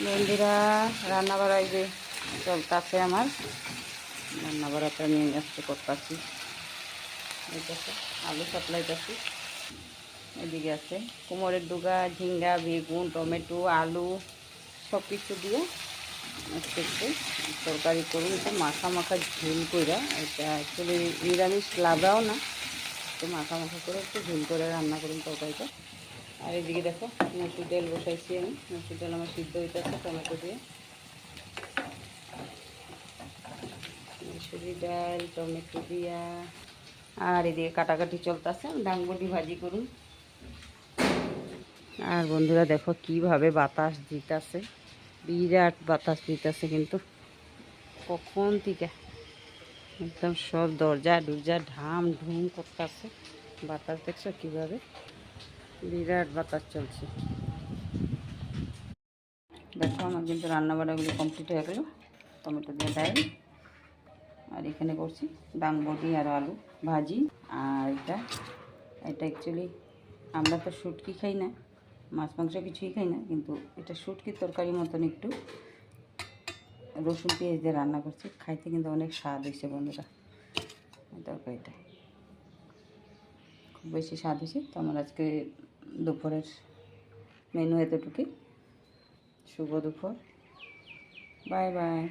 বন্ধুরা রান্না বাড়াই যে চলতেছে আমার রান্না বাড়াটা নিয়ে আসতে করতেছি। আলু সাপ্লাইতেছি। এদিকে আছে কুমড়ের ডুগা, ঝিঙ্গা, বেগুন, টমেটো, আলু সব কিছু দিয়ে একটু তরকারি করুন। একটু মাখা মাখা ঝোল করে, এটা অ্যাকচুয়ালি নিরামিষ লাগাও না, একটু মাখা মাখা করে একটু ঝোল করে রান্না করুন তরকারিটা। আর এদিকে দেখো মসুর ডাল বসাইছি আমি। মসুর ডাল আমার সিদ্ধ হইতেছে টমেটো দিয়ে। মসুরি ডাল টমেটো দিয়া। আর এদিকে কাটাকাটি চলতেছে, ডাংবডি ভাজি করুন। আর বন্ধুরা দেখো কিভাবে বাতাস দিতেছে, বিরাট বাতাস দিতেছে, কিন্তু কখন থেকে একদম সব দরজা ডরজা ঢাম ঢুম করতেছে। বাতাস দেখছো কিভাবে, বিরাট বাতাস চলছে। দেখো আমার কিন্তু রান্না বান্নাগুলো কমপ্লিট হয়ে গেল। টমেটো দিয়ে ডাল, আর এখানে করছি ডাংবডি আর আলু ভাজি। আর এটা অ্যাকচুয়ালি আমরা তো শুটকি খাই না, মাছ মাংস কিছুই খাই না, কিন্তু এটা শুটকির তরকারির মতন একটু রসুন পেঁয়াজ দিয়ে রান্না করছি। খাইতে কিন্তু অনেক স্বাদ হয়েছে বন্ধুরা। তরকারিটা খুব বেশি স্বাদ হয়েছে। তো আমার আজকে দুপুরের মেনু এতটুকুই। শুভ দুপুর, বাই বাই।